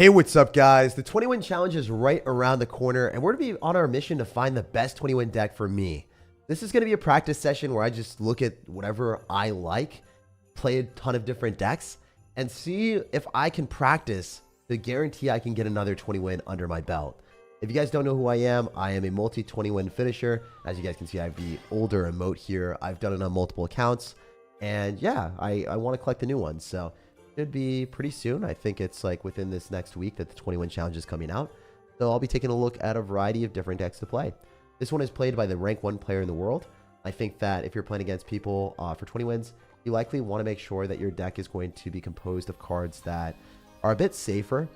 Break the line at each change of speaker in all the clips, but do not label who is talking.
Hey, what's up, guys? The 20-win challenge is right around the corner, and we're going to be on our mission to find the best 20-win deck for me. This is going to be a practice session where I just look at whatever I like, play a ton of different decks, and see if I can practice to guarantee I can get another 20-win under my belt. If you guys don't know who I am a multi-20-win finisher. As you guys can see, I have the older emote here. I've done it on multiple accounts, and yeah, I want to collect the new ones, so should be pretty soon. I think it's like within this next week that the 20-win challenge is coming out. So I'll be taking a look at a variety of different decks to play. This one is played by the rank 1 player in the world. I think that if you're playing against people for 20 wins, you likely want to make sure that your deck is going to be composed of cards that are a bit safer,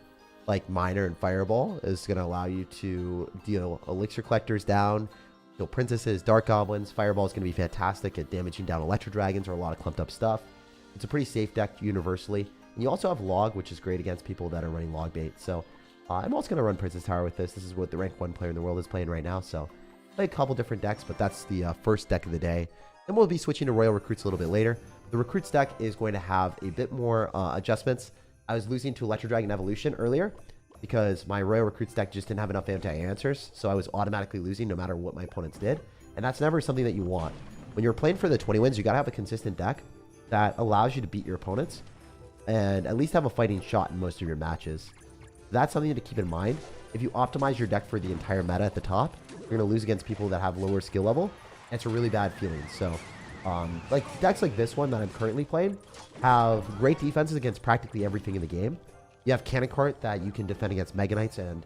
like Miner and Fireball is going to allow you to deal Elixir Collectors down, deal Princesses, Dark Goblins. Fireball is going to be fantastic at damaging down Electro Dragons or a lot of clumped up stuff. It's a pretty safe deck universally. And you also have Log, which is great against people that are running Log bait. So I'm also going to run Princess Tower with this. This is what the rank 1 player in the world is playing right now. So play a couple different decks, but that's the first deck of the day. Then we'll be switching to Royal Recruits a little bit later. The Recruits deck is going to have a bit more adjustments. I was losing to Electro Dragon Evolution earlier because my Royal Recruits deck just didn't have enough anti-answers. So I was automatically losing no matter what my opponents did. And that's never something that you want. When you're playing for the 20 wins, you got to have a consistent deck that allows you to beat your opponents and at least have a fighting shot in most of your matches. That's something to keep in mind. If you optimize your deck for the entire meta at the top, you're going to lose against people that have lower skill level, and it's a really bad feeling. So, like decks like this one that I'm currently playing have great defenses against practically everything in the game. You have Cannon Cart that you can defend against Mega Knights and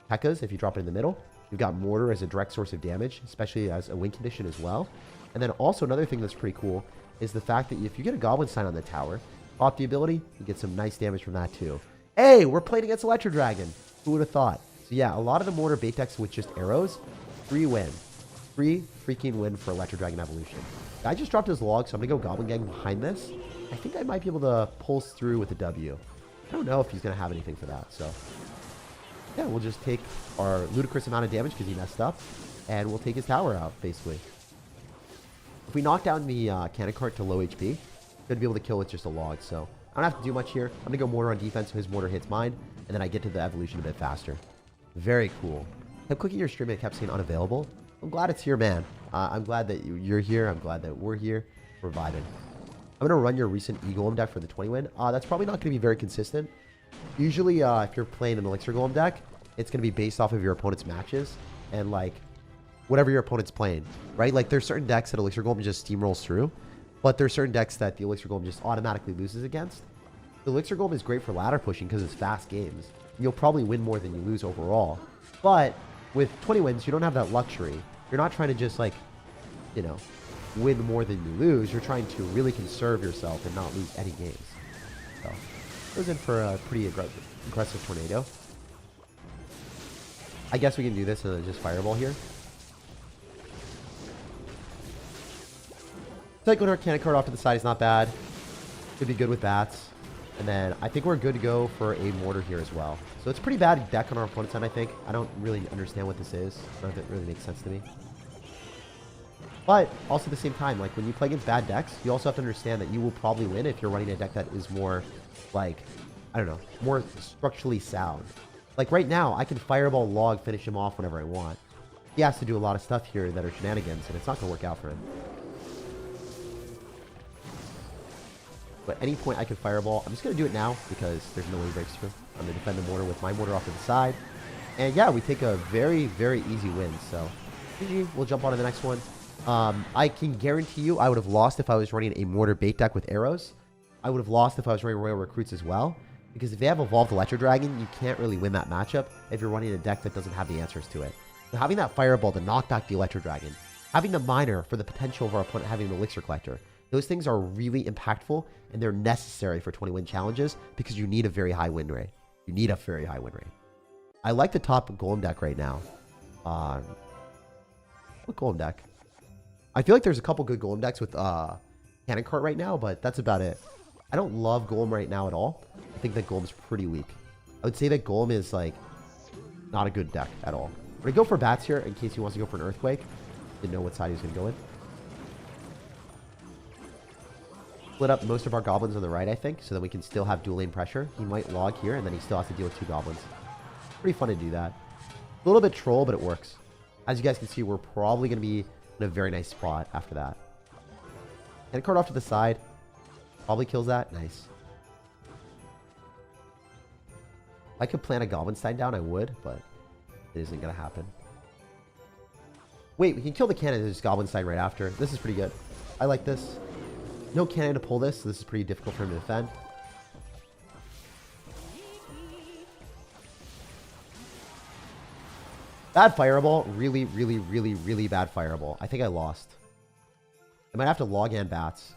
P.E.K.K.A.s if you drop it in the middle. You've got Mortar as a direct source of damage, especially as a win condition as well. And then also another thing that's pretty cool is the fact that if you get a Goblin Sign on the tower, off the ability, you get some nice damage from that too. Hey, we're playing against Electro Dragon. Who would have thought? So yeah, a lot of the Mortar bait decks with just arrows, free win. Free freaking win for Electro Dragon Evolution. I just dropped his Log, so I'm going to go Goblin Gang behind this. I think I might be able to pulse through with a W. I don't know if he's going to have anything for that, so yeah, we'll just take our ludicrous amount of damage because he messed up, and we'll take his tower out, basically. If we knock down the Cannon Cart to low HP, should be able to kill with just a Log, so I don't have to do much here. I'm going to go Mortar on defense so his Mortar hits mine, and then I get to the evolution a bit faster. Very cool. Kept clicking your stream and it kept saying unavailable. I'm glad it's here, man. I'm glad that you're here. I'm glad that we're here. We're vibing. I'm going to run your recent E-Golem deck for the 20 win. That's probably not going to be very consistent. Usually, if you're playing an Elixir Golem deck, it's going to be based off of your opponent's matches and, like, whatever your opponent's playing, right? Like, there's certain decks that Elixir Golem just steamrolls through, but there's certain decks that the Elixir Golem just automatically loses against. The Elixir Golem is great for ladder pushing because it's fast games. You'll probably win more than you lose overall. But with 20 wins, you don't have that luxury. You're not trying to just, like, you know, win more than you lose. You're trying to really conserve yourself and not lose any games. So, goes in for a pretty aggressive tornado. I guess we can do this and then just Fireball here. Like when our Cannon Cart off to the side is not bad. Could be good with bats. And then I think we're good to go for a Mortar here as well. So it's a pretty bad deck on our opponent's end, I think. I don't really understand what this is. I don't know if it really makes sense to me. But also at the same time, like when you play against bad decks, you also have to understand that you will probably win if you're running a deck that is more, like, I don't know, more structurally sound. Like right now, I can Fireball Log, finish him off whenever I want. He has to do a lot of stuff here that are shenanigans, and it's not going to work out for him. But at any point I can Fireball. I'm just going to do it now because there's no way he breaks through. I'm going to defend the Mortar with my Mortar off to the side. And yeah, we take a very, very easy win. So GG, we'll jump on to the next one. I can guarantee you I would have lost if I was running a Mortar bait deck with arrows. I would have lost if I was running Royal Recruits as well. Because if they have Evolved Electro Dragon, you can't really win that matchup if you're running a deck that doesn't have the answers to it. So having that Fireball to knock back the Electro Dragon, having the Miner for the potential of our opponent having an Elixir Collector, those things are really impactful, and they're necessary for 20-win challenges because you need a very high win rate. You need a very high win rate. I like the top Golem deck right now. What Golem deck? I feel like there's a couple good Golem decks with Cannon Cart right now, but that's about it. I don't love Golem right now at all. I think that Golem's pretty weak. I would say that Golem is, like, not a good deck at all. I'm going to go for bats here in case he wants to go for an Earthquake. Didn't know what side he was going to go in. split up most of our goblins on the right, I think, so that we can still have dual lane pressure. He might log here, and then he still has to deal with 2 goblins. Pretty fun to do that. A little bit troll, but it works. As you guys can see, we're probably going to be in a very nice spot after that. And a card off to the side. Probably kills that. Nice. If I could plant a Goblin Stein down, I would, but it isn't going to happen. Wait, we can kill the cannon and just Goblin Stein right after. This is pretty good. I like this. No cannon to pull this, so this is pretty difficult for him to defend. Bad fireball. Really, really, really, really bad fireball. I think I lost. I might have to log and bats.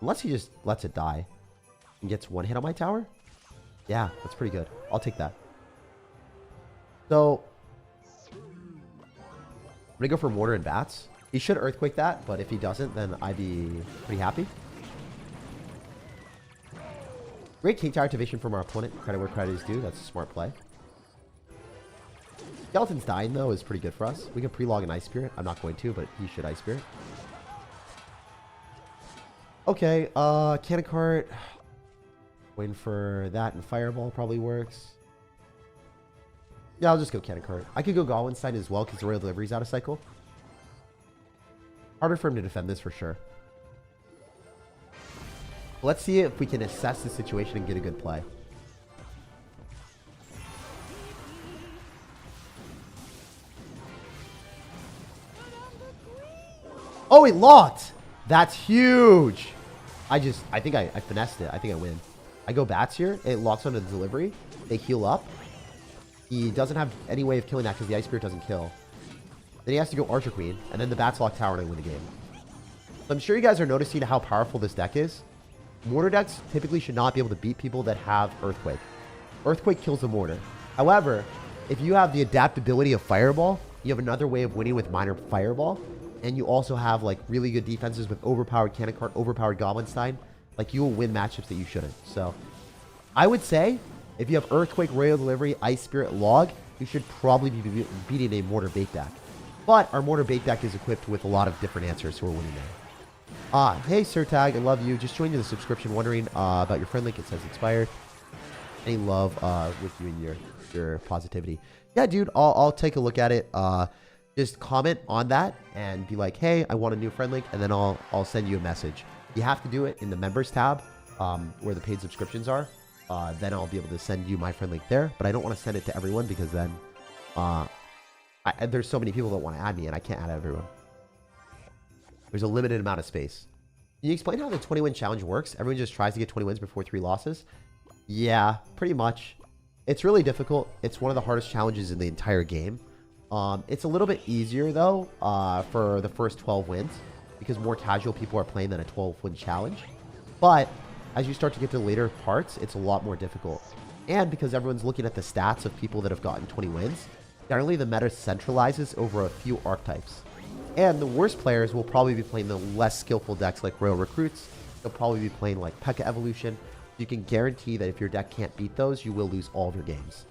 Unless he just lets it die and gets 1 hit on my tower. Yeah, that's pretty good. I'll take that. So, I'm going to go for Mortar and bats. He should Earthquake that, but if he doesn't, then I'd be pretty happy. Great King Tower activation from our opponent. Credit where credit is due. That's a smart play. Skeleton's dying, though, is pretty good for us. We can pre-log an Ice Spirit. I'm not going to, but he should Ice Spirit. Okay, Cannon Cart. Waiting for that, and Fireball probably works. Yeah, I'll just go Cannon Cart. I could go Goblin Stein as well, because the Royal Delivery's out of cycle. Harder for him to defend this for sure. Let's see if we can assess the situation and get a good play. Oh, he locked! That's huge! I think I finessed it. I think I win. I go bats here. It locks onto the delivery. They heal up. He doesn't have any way of killing that because the Ice Spirit doesn't kill. Then he has to go Archer Queen, and then the bats lock tower and I win the game. So I'm sure you guys are noticing how powerful this deck is. Mortar decks typically should not be able to beat people that have Earthquake. Earthquake kills the Mortar. However, if you have the adaptability of Fireball, you have another way of winning with minor Fireball. And you also have like really good defenses with overpowered Cannon Cart, overpowered Goblin Stein. Like you will win matchups that you shouldn't. So I would say if you have Earthquake, Royal Delivery, Ice Spirit, Log, you should probably be beating a Mortar bait deck. But our Mortar bait deck is equipped with a lot of different answers, so we're winning there. Hey SirTag, I love you. Just joined you the subscription, wondering about your friend link. It says expired. Any love with you and your positivity. Yeah, dude, I'll take a look at it. Just comment on that and be like, hey, I want a new friend link, and then I'll send you a message. You have to do it in the members tab where the paid subscriptions are. Then I'll be able to send you my friend link there, but I don't want to send it to everyone because then there's so many people that want to add me and I can't add everyone. There's a limited amount of space. Can you explain how the 20-win challenge works? Everyone just tries to get 20 wins before 3 losses? Yeah, pretty much. It's really difficult. It's one of the hardest challenges in the entire game. It's a little bit easier, though, for the first 12 wins, because more casual people are playing than a 12-win challenge. But as you start to get to the later parts, it's a lot more difficult. And because everyone's looking at the stats of people that have gotten 20 wins, generally the meta centralizes over a few archetypes. And the worst players will probably be playing the less skillful decks like Royal Recruits. They'll probably be playing like P.E.K.K.A. Evolution. You can guarantee that if your deck can't beat those, you will lose all of your games.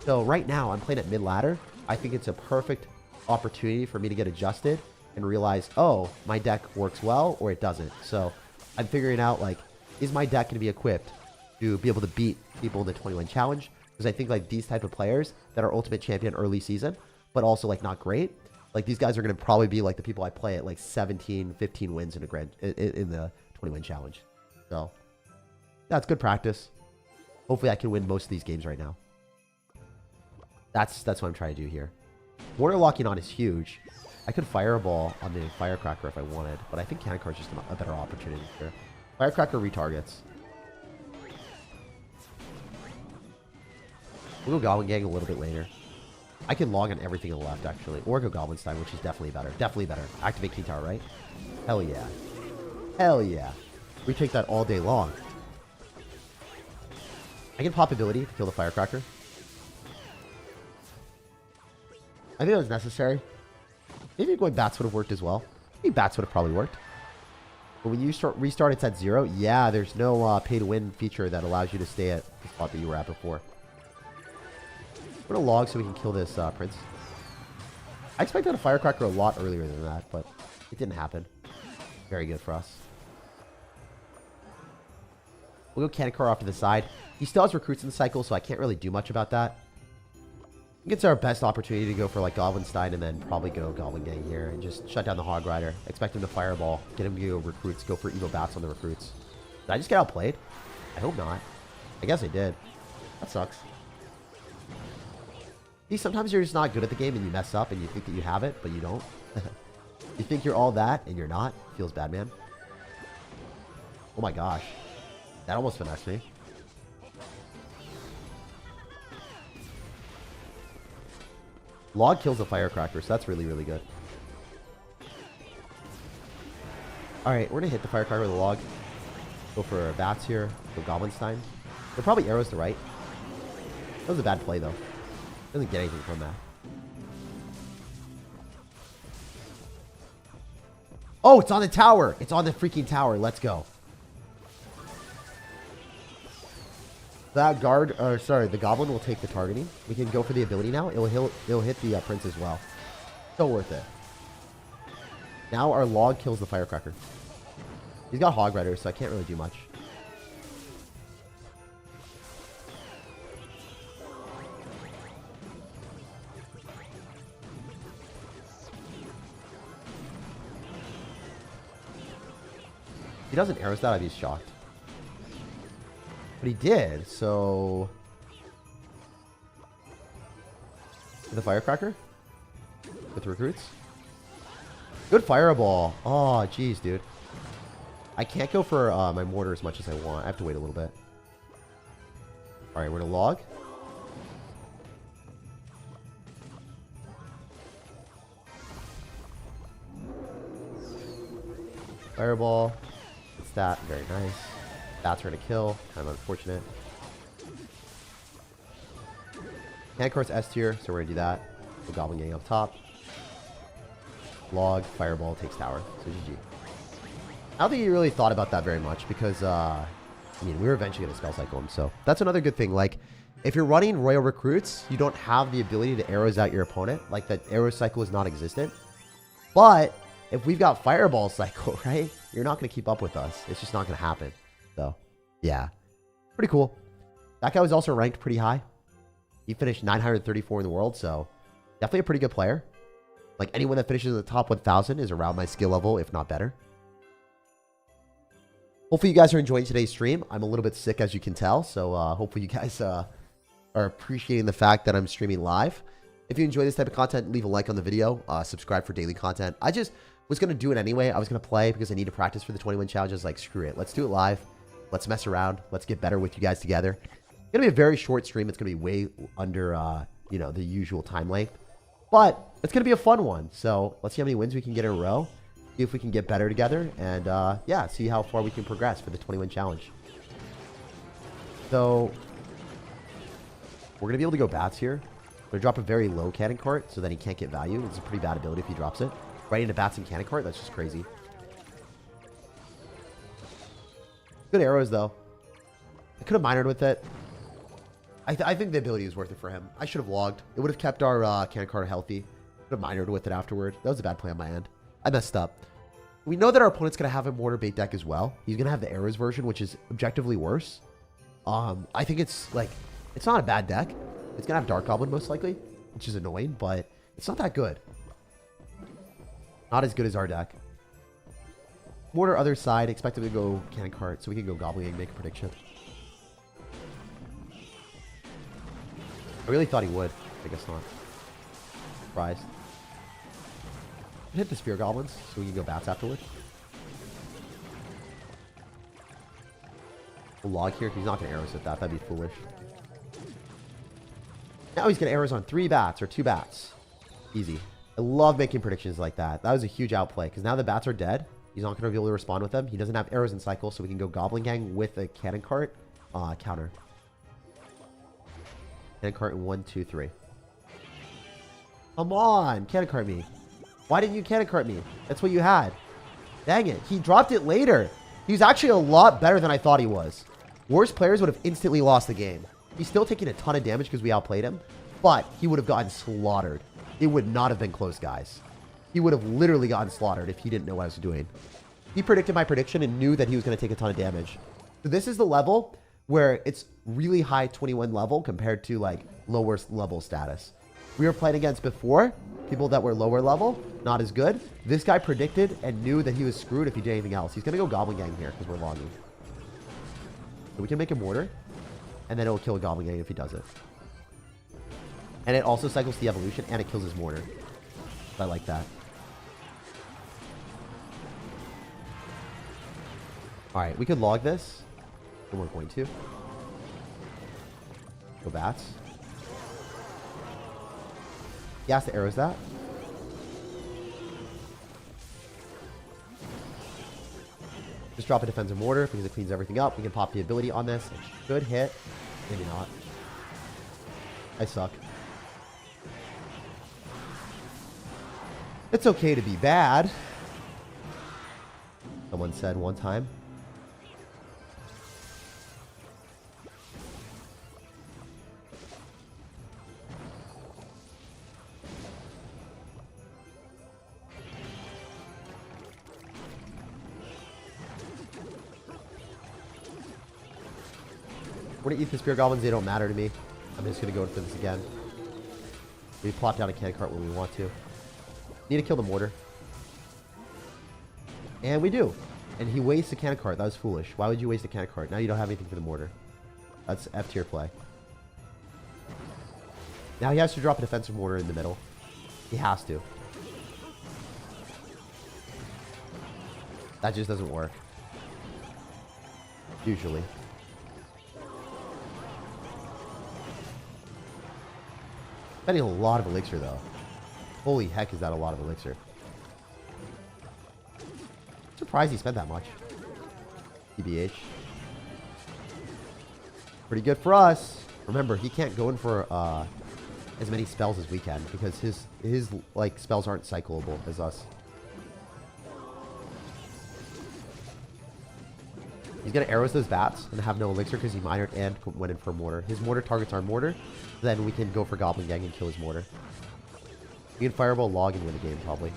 So right now, I'm playing at mid-ladder. I think it's a perfect opportunity for me to get adjusted and realize, oh, my deck works well or it doesn't. So I'm figuring out, like, is my deck going to be equipped to be able to beat people in the 20-win challenge? Because I think, like, these type of players that are Ultimate Champion early season, but also, like, not great, like, these guys are going to probably be, like, the people I play at, like, 17, 15 wins in the 20-win challenge. So that's good practice. Hopefully I can win most of these games right now. That's what I'm trying to do here. Mortar locking on is huge. I could Fireball on the Firecracker if I wanted, but I think Cannon Card is just a better opportunity here. Firecracker retargets. We'll go Goblin Gang a little bit later. I can log on everything on the left, actually. Or go Goblin Stein, which is definitely better. Definitely better. Activate King Tower, right? Hell yeah. Hell yeah. We take that all day long. I can pop ability to kill the Firecracker. I think that was necessary. Maybe going bats would have worked as well. Maybe bats would have probably worked. But when you restart, it's at 0. Yeah, there's no pay-to-win feature that allows you to stay at the spot that you were at before. We're going to log so we can kill this prince. I expected a Firecracker a lot earlier than that, but it didn't happen. Very good for us. We'll go cannon cart off to the side. He still has recruits in the cycle, so I can't really do much about that. I think it's our best opportunity to go for like Goblinstein and then probably go Goblin Gang here and just shut down the Hog Rider. Expect him to fireball. Get him to go recruits. Go for Evo Bats on the recruits. Did I just get outplayed? I hope not. I guess I did. That sucks. See, sometimes you're just not good at the game and you mess up and you think that you have it, but you don't. You think you're all that and you're not. Feels bad, man. Oh my gosh. That almost finessed me. Log kills the Firecracker, so that's really, really good. Alright, we're going to hit the Firecracker with a log. Go for Bats here. Go Goblinstein. They're probably arrows to right. That was a bad play, though. Doesn't get anything from that. Oh, it's on the tower. It's on the freaking tower. Let's go. That guard, sorry, the Goblin will take the targeting. We can go for the ability now. It'll hit the Prince as well. So worth it. Now our log kills the Firecracker. He's got Hog Rider, so I can't really do much. If he doesn't arrows that, I'd be shocked. But he did, so... The Firecracker? With recruits? Good Fireball. Oh, jeez, dude. I can't go for my Mortar as much as I want. I have to wait a little bit. Alright, we're gonna log. Fireball. It's that. Very nice. Bats are gonna kill. Kind of unfortunate. Cannon Cart's S tier, so we're gonna do that. The Goblin Gang up top. Log, Fireball takes tower. So GG. I don't think he really thought about that very much because, I mean, we were eventually gonna spell cycle him. So that's another good thing. Like, if you're running Royal Recruits, you don't have the ability to arrows out your opponent. Like, that arrow cycle is not existent. But if we've got Fireball cycle, right, you're not gonna keep up with us. It's just not gonna happen. So, yeah. Pretty cool. That guy was also ranked pretty high. He finished 934 in the world, so definitely a pretty good player. Like, anyone that finishes in the top 1,000 is around my skill level, if not better. Hopefully you guys are enjoying today's stream. I'm a little bit sick, as you can tell, so hopefully you guys are appreciating the fact that I'm streaming live. If you enjoy this type of content, leave a like on the video. Subscribe for daily content. I just was going to do it anyway. I was going to play because I need to practice for the 21 challenges. Like, screw it. Let's do it live. Let's mess around. Let's get better with you guys together. It's going to be a very short stream. It's going to be way under, you know, the usual time length. But it's going to be a fun one. So let's see how many wins we can get in a row. See if we can get better together. And, yeah, see how far we can progress for the 21 challenge. So we're going to be able to go Bats here. We're going to drop a very low Cannon Cart so that he can't get value. It's a pretty bad ability if he drops it. Right into Bats and Cannon Cart. That's just crazy. Good arrows, though. I could have minored with it. I think the ability is worth it for him. I should have logged. It would have kept our Cannon Cart healthy. Could have minored with it afterward. That was a bad play on my end. I messed up. We know that our opponent's going to have a Mortar bait deck as well. He's going to have the arrows version, which is objectively worse. I think it's, like, it's not a bad deck. It's going to have Dark Goblin most likely, which is annoying, but it's not that good. Not as good as our deck. Mortar other side. Expect him to go Cannon Cart, so we can go Goblin and make a prediction. I really thought he would. I guess not. Surprised. Hit the Spear Goblins, so we can go Bats afterward. We'll log here. He's not going to arrows with that. That'd be foolish. Now he's going to arrows on 3 Bats or 2 Bats. Easy. I love making predictions like that. That was a huge outplay because now the Bats are dead. He's not going to be able to respond with them. He doesn't have arrows in cycle, so we can go Goblin Gang with a Cannon Cart counter. Cannon Cart in 1, 2, 3. Come on, Cannon Cart me. Why didn't you Cannon Cart me? That's what you had. Dang it. He dropped it later. He was actually a lot better than I thought he was. Worst players would have instantly lost the game. He's still taking a ton of damage because we outplayed him, but he would have gotten slaughtered. It would not have been close, guys. He would have literally gotten slaughtered if he didn't know what I was doing. He predicted my prediction and knew that he was going to take a ton of damage. So this is the level where it's really high 21 level compared to like lower level status. We were playing against before people that were lower level, not as good. This guy predicted and knew that he was screwed if he did anything else. He's going to go Goblin Gang here because we're logging. So we can make a Mortar, and then it will kill a Goblin Gang if he does it. And it also cycles the evolution, and it kills his Mortar. I like that. Alright, we could log this. And we're going to. Go bats. He has to arrows that. Just drop a defensive mortar because it cleans everything up. We can pop the ability on this. It should hit. Maybe not. I suck. It's okay to be bad. Someone said one time. We're gonna eat the spear goblins. They don't matter to me. I'm just gonna go for this again. We plop down a cannon cart when we want to. Need to kill the mortar. And we do. And he wastes a cannon cart. That was foolish. Why would you waste a cannon cart? Now you don't have anything for the mortar. That's F tier play. Now he has to drop a defensive mortar in the middle. He has to. That just doesn't work. Usually. Spending a lot of elixir though. Holy heck, is that a lot of elixir. Surprised he spent that much. TBH. Pretty good for us. Remember, he can't go in for as many spells as we can because his like spells aren't cyclable as us. He's gonna arrows those bats and have no elixir because he minored and went in for mortar. His mortar targets our mortar. Then we can go for Goblin Gang and kill his mortar. We can fireball log and win the game probably.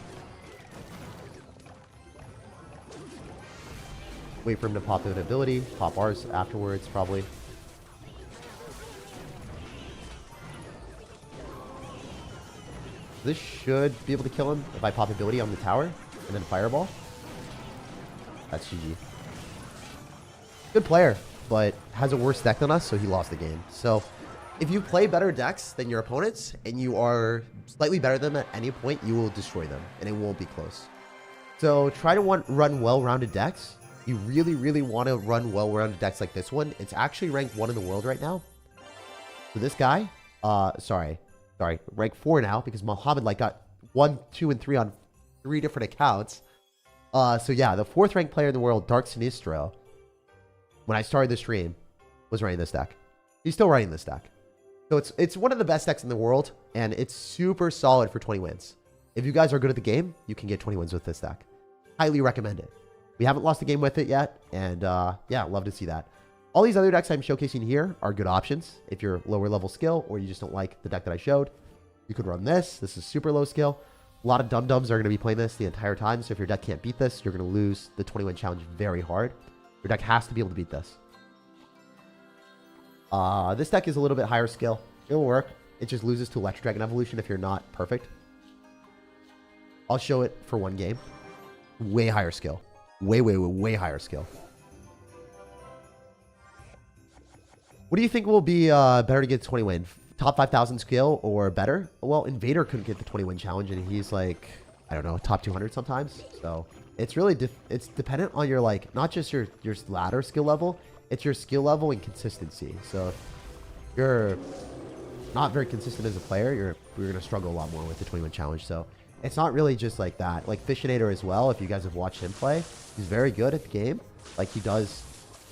Wait for him to pop an ability. Pop ours afterwards probably. This should be able to kill him if I pop ability on the tower and then fireball. That's GG. Good player, but has a worse deck than us, so he lost the game. So if you play better decks than your opponents and you are slightly better than them at any point, you will destroy them and it won't be close. So try to run well-rounded decks. You really, really want to run well-rounded decks like this one. It's actually ranked 1 in the world right now. So this guy, sorry, rank 4 now because Muhammad like got 1, 2, and 3 on 3 different accounts. So yeah, the 4th ranked player in the world, Dark Sinistro, when I started the stream, was running this deck. He's still running this deck. So it's one of the best decks in the world, and it's super solid for 20 wins. If you guys are good at the game, you can get 20 wins with this deck. Highly recommend it. We haven't lost a game with it yet, and yeah, love to see that. All these other decks I'm showcasing here are good options. If you're lower level skill, or you just don't like the deck that I showed, you could run this. This is super low skill. A lot of dum-dums are going to be playing this the entire time, so if your deck can't beat this, you're going to lose the 20 win challenge very hard. Your deck has to be able to beat this. This deck is a little bit higher skill. It'll work. It just loses to Electric Dragon Evolution if you're not perfect. I'll show it for one game. Way higher skill. Way higher skill. What do you think will be better to get 20 win? Top 5,000 skill or better? Well, Invader couldn't get the 20 win challenge, and he's like, I don't know, top 200 sometimes. So it's really it's dependent on your like not just your ladder skill level. It's your skill level and consistency. So if you're not very consistent as a player, you're going to struggle a lot more with the 20 win challenge. So it's not really just like that. Like Fishinator as well, if you guys have watched him play, he's very good at the game. Like he does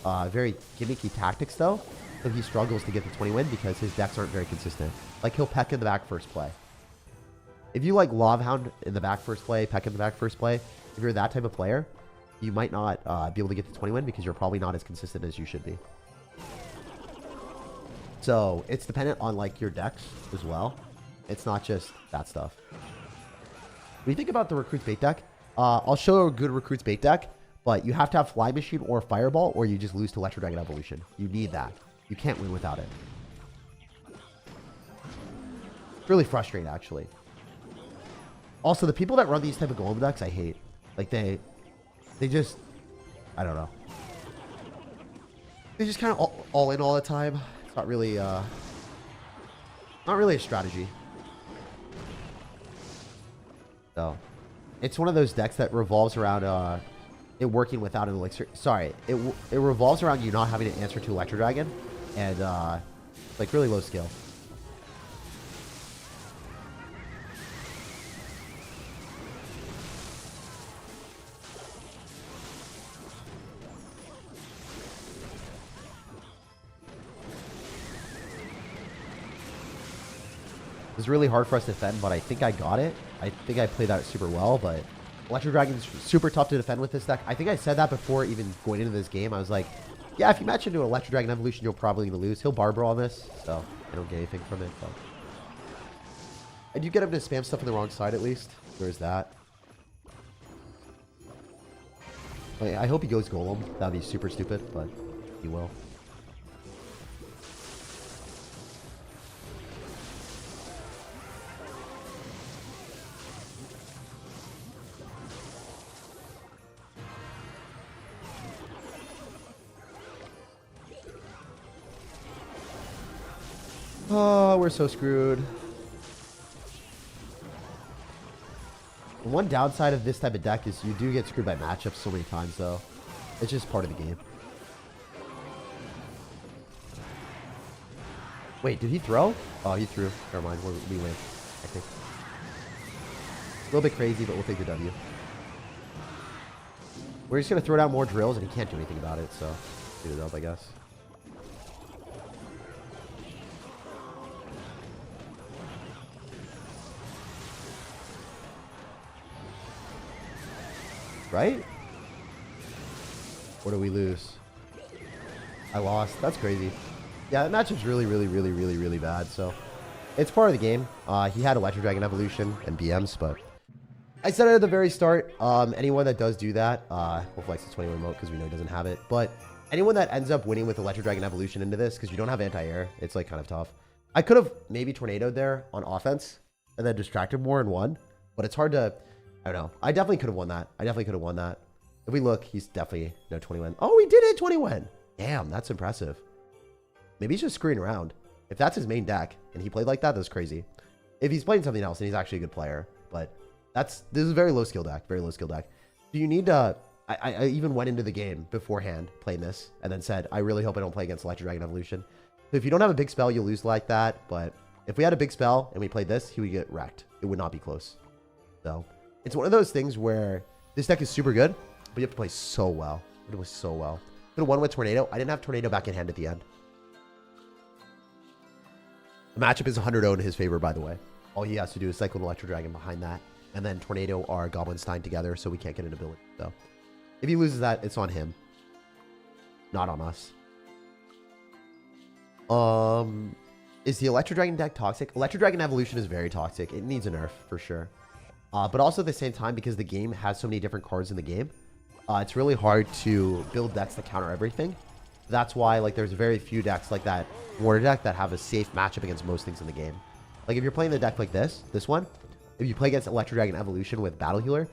very gimmicky tactics though. So he struggles to get the 20 win because his decks aren't very consistent. Like he'll peck in the back first play. If you like Lava Hound in the back first play, peck in the back first play, if you're that type of player, you might not be able to get the 20 win because you're probably not as consistent as you should be. So it's dependent on like your decks as well. It's not just that stuff. When you think about the Recruits Bait deck, I'll show a good Recruits Bait deck, But you have to have Fly Machine or Fireball, or you just lose to Electro Dragon Evolution. You need that. You can't win without it. It's really frustrating, actually. Also, the people that run these type of Golem decks, I hate. Like, they just... I don't know. They just kind of all in all the time. It's not really a strategy. So, it's one of those decks that revolves around it working without an Elixir. Sorry, it revolves around you not having to answer to Electro Dragon, and like really low skill. It was really hard for us to defend, but I think I got it. I think I played that super well, but Electro Dragon's super tough to defend with this deck. I think I said that before even going into this game. I was like, yeah, if you match into an Electro Dragon Evolution, you're probably going to lose. He'll Barbara on this, so I don't get anything from it. But I do get him to spam stuff on the wrong side, at least. There's that. I hope he goes Golem. That would be super stupid, but he will. Oh, we're so screwed. The one downside of this type of deck is you do get screwed by matchups so many times, though. It's just part of the game. Wait, did he throw? Oh, he threw. Never mind. We win, I think. A little bit crazy, but we'll take the W. We're just going to throw down more drills, and he can't do anything about it, so get it up, I guess. Right? Or do we lose? I lost. That's crazy. Yeah, that matchup's really bad, so it's part of the game. He had Electro Dragon Evolution and BMs, but I said it at the very start. Anyone that does do that, we'll flex the 21 remote because we know he doesn't have it, but anyone that ends up winning with Electro Dragon Evolution into this, because you don't have anti-air, it's like kind of tough. I could have maybe tornadoed there on offense and then distracted more and won, but it's hard to... I don't know. I definitely could have won that. If we look, he's definitely no 20-win. Oh, he did hit 20-win. Damn, that's impressive. Maybe he's just screwing around. If that's his main deck and he played like that, that's crazy. If he's playing something else, then he's actually a good player. But this is a very low skill deck. Do you need to... I even went into the game beforehand playing this and then said, I really hope I don't play against Electro Dragon Evolution. So if you don't have a big spell, you'll lose like that. But if we had a big spell and we played this, he would get wrecked. It would not be close. So... it's one of those things where this deck is super good, but you have to play so well. It was so well. Could have won with Tornado. I didn't have Tornado back in hand at the end. The matchup is 100-0 in his favor, by the way. All he has to do is cycle an Electro Dragon behind that, and then Tornado are Goblin Stein together, so we can't get an ability. So if he loses that, it's on him, not on us. Is the Electro Dragon deck toxic? Electro Dragon Evolution is very toxic. It needs a nerf for sure. But also at the same time, because the game has so many different cards in the game, it's really hard to build decks that counter everything. That's why like there's very few decks like that Mortar deck that have a safe matchup against most things in the game. Like if you're playing the deck like this one, if you play against Electro Dragon Evolution with Battle Healer,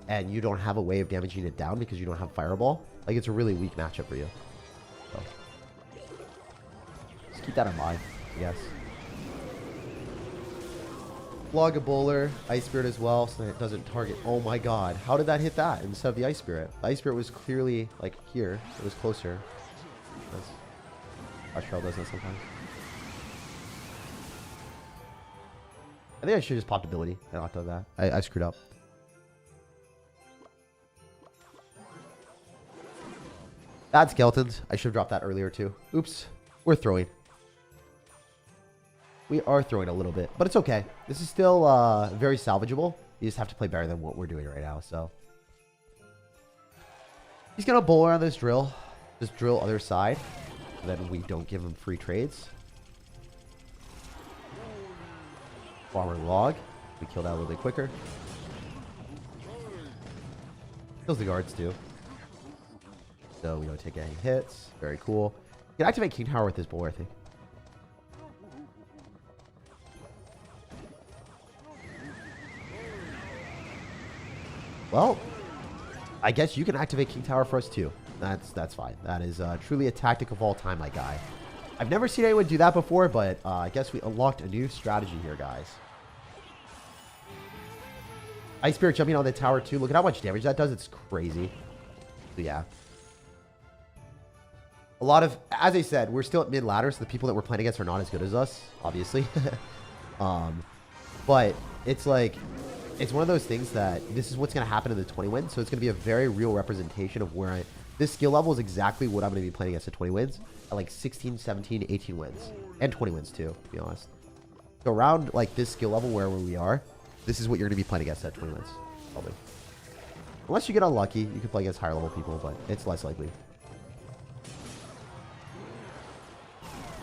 and you don't have a way of damaging it down because you don't have Fireball, like it's a really weak matchup for you. So just keep that in mind, I guess. Log a bowler, Ice Spirit as well, so that it doesn't target. Oh my god, how did that hit that instead of the Ice Spirit? The Ice Spirit was clearly like here, it was closer. Clash Royale does that sometimes. I think I should just popped ability. I not done that. I screwed up. Bad skeletons. I should have dropped that earlier too. Oops. We're throwing. We are throwing a little bit, but it's okay. This is still very salvageable. You just have to play better than what we're doing right now, so. He's going to bowl around this drill. Just drill other side. So then we don't give him free trades. Farmer log. We kill that a little bit quicker. Kills the guards too. so we don't take any hits. Very cool. You can activate King Tower with this boar, I think. Well, I guess you can activate King Tower for us too. That's fine. That is truly a tactic of all time, my guy. I've never seen anyone do that before, but I guess we unlocked a new strategy here, guys. Ice Spirit jumping on the tower too. Look at how much damage that does. It's crazy. So yeah. A lot of, as I said, we're still at mid ladder, so the people that we're playing against are not as good as us, obviously. But it's like, it's one of those things that this is what's going to happen in the 20 wins. So it's going to be a very real representation of where this skill level is exactly what I'm going to be playing against at 20 wins. At like 16, 17, 18 wins. And 20 wins too, to be honest. So around like this skill level where we are, this is what you're going to be playing against at 20 wins. Probably. Unless you get unlucky, you can play against higher level people, but it's less likely.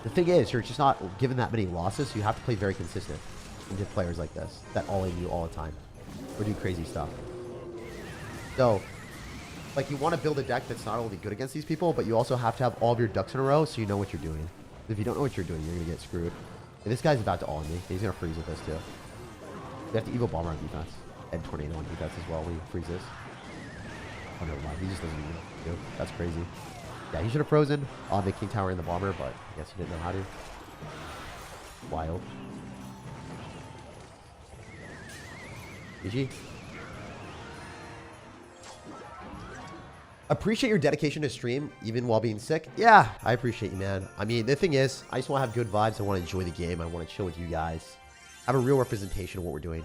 The thing is, you're just not given that many losses, so you have to play very consistent into players like this that all-in you all the time or do crazy stuff. So, like, you want to build a deck that's not only good against these people, but you also have to have all of your ducks in a row so you know what you're doing. If you don't know what you're doing, you're going to get screwed. And this guy's about to all-in me. He's going to freeze with this, too. We have to Evo Bomber on defense. And Tornado on defense as well when he freezes. Oh, never mind. He just doesn't even do. That's crazy. Yeah, he should have frozen on the King Tower and the Bomber, but I guess he didn't know how to. Wild. GG. Appreciate your dedication to stream, even while being sick. Yeah, I appreciate you, man. I mean, the thing is, I just want to have good vibes. I want to enjoy the game. I want to chill with you guys. Have a real representation of what we're doing.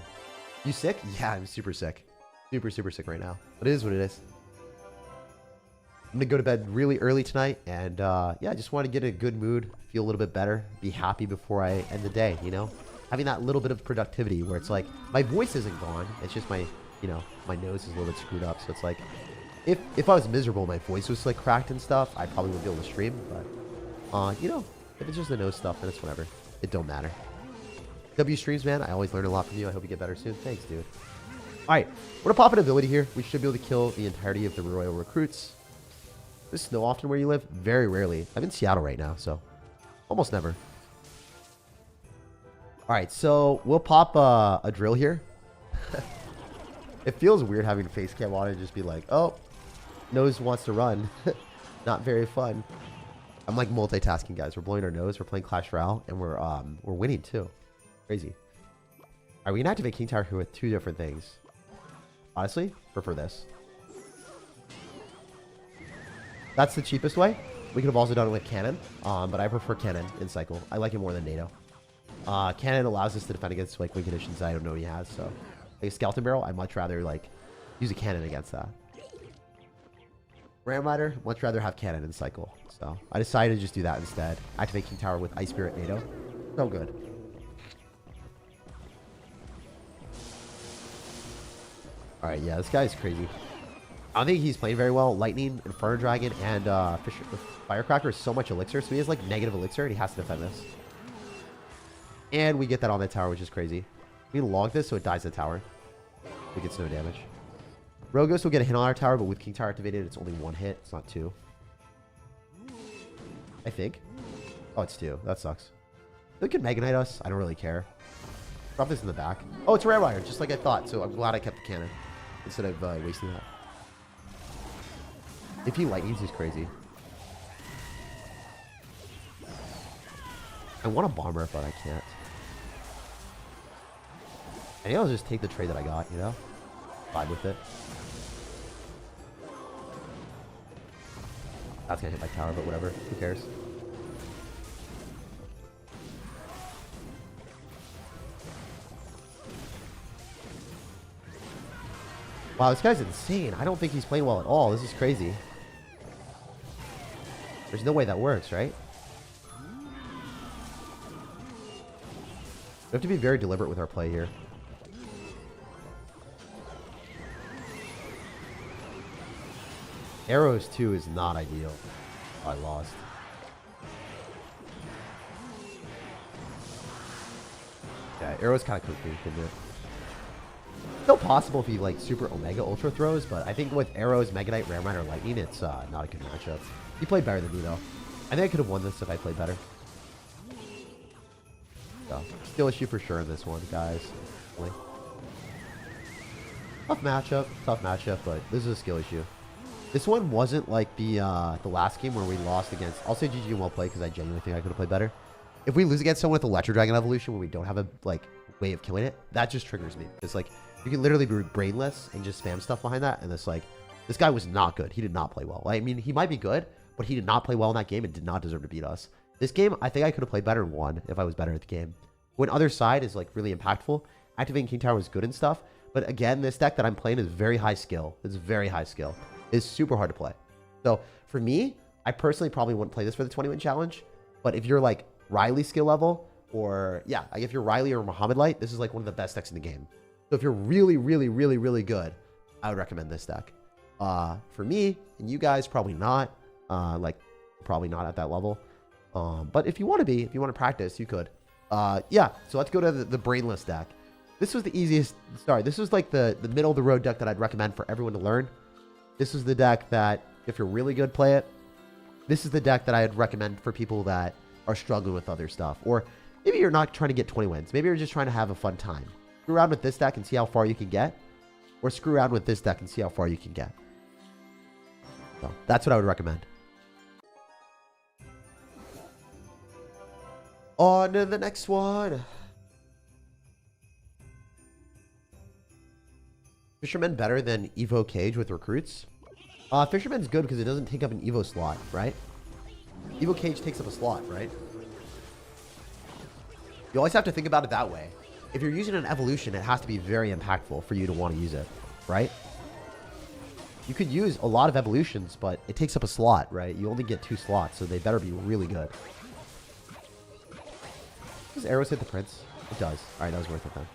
You sick? Yeah, I'm super sick. Super, super sick right now. But it is what it is. I'm going to go to bed really early tonight. And, yeah, I just want to get in a good mood. Feel a little bit better. Be happy before I end the day, you know? Having that little bit of productivity where it's like, my voice isn't gone. It's just my, you know, my nose is a little bit screwed up. So it's like, if I was miserable, my voice was like cracked and stuff, I probably wouldn't be able to stream. But, you know, if it's just the nose stuff, then it's whatever. It don't matter. W streams, man. I always learn a lot from you. I hope you get better soon. Thanks, dude. All right, we're gonna pop an ability here. We should be able to kill the entirety of the Royal recruits. Does it snow often where you live? Very rarely. I'm in Seattle right now, so almost never. All right, so we'll pop a drill here. It feels weird having face cam on and just be like, oh, nose wants to run. Not very fun. I'm like multitasking, guys. We're blowing our nose. We're playing Clash Royale, and we're winning too. Crazy. All right, we can activate King Tower here with two different things. Honestly, prefer this. That's the cheapest way. We could have also done it with Cannon, but I prefer Cannon in Cycle. I like it more than NATO. Cannon allows us to defend against like win conditions that I don't know he has. So, like a Skeleton Barrel, I'd much rather like use a Cannon against that. Ram Rider, much rather have Cannon in Cycle. So I decided to just do that instead. Activate King Tower with Ice Spirit NATO. So good. Alright, yeah, this guy is crazy. I don't think he's playing very well. Lightning, Inferno Dragon, and Firecracker is so much Elixir, so he has like negative Elixir, and he has to defend this. And we get that on the tower, which is crazy. We log this so it dies the tower. It gets no damage. Rogos will get a hit on our tower, but with King Tower activated, it's only one hit. It's not two. I think. Oh, it's two. That sucks. They could Mega Knight us. I don't really care. Drop this in the back. Oh, it's a Rare Wire, just like I thought. So I'm glad I kept the cannon instead of wasting that. If he lightnings, he's crazy. I want a bomber, but I can't. I think I'll just take the trade that I got, you know? Vibe with it. That's gonna hit my tower, but whatever. Who cares? Wow, this guy's insane. I don't think he's playing well at all. This is crazy. There's no way that works, right? We have to be very deliberate with our play here. Arrows 2 is not ideal. Oh, I lost. Yeah, arrows kind of cooked me, didn't it? Still possible if he like super Omega Ultra throws, but I think with arrows, Mega Knight, Ram Rider, Lightning, it's not a good matchup. He played better than me though. I think I could have won this if I played better. So, skill issue for sure in this one, guys. Tough matchup, but this is a skill issue. This one wasn't like the last game where we lost against. I'll say GG and well played because I genuinely think I could have played better. If we lose against someone with Electro Dragon Evolution where we don't have a like way of killing it, that just triggers me. It's like you can literally be brainless and just spam stuff behind that, and it's like this guy was not good. He did not play well. I mean, he might be good, but he did not play well in that game and did not deserve to beat us. This game, I think I could have played better and won if I was better at the game. When other side is like really impactful, activating King Tower was good and stuff. But again, this deck that I'm playing is very high skill. It's very high skill. It's super hard to play. So for me, I personally probably wouldn't play this for the 20-win challenge. But if you're like Riley skill level, or yeah, like if you're Riley or Muhammad Light, this is like one of the best decks in the game. So if you're really, really, really, really good, I would recommend this deck. For me and you guys, probably not. Probably not at that level. But if you want to be, if you want to practice, you could. Yeah, so let's go to the brainless deck. This was the easiest. Sorry, this was like the middle of the road deck that I'd recommend for everyone to learn. This is the deck that, if you're really good, play it. This is the deck that I'd recommend for people that are struggling with other stuff. Or maybe you're not trying to get 20 wins. Maybe you're just trying to have a fun time. Screw around with this deck and see how far you can get. Or screw around with this deck and see how far you can get. So that's what I would recommend. On to the next one. Fisherman better than Evo Cage with recruits? Fisherman's good because it doesn't take up an Evo slot, right? Evo Cage takes up a slot, right? You always have to think about it that way. If you're using an evolution, it has to be very impactful for you to want to use it, right? You could use a lot of evolutions, but it takes up a slot, right? You only get 2 slots, so they better be really good. Does arrows hit the prince? It does. Alright, that was worth it then.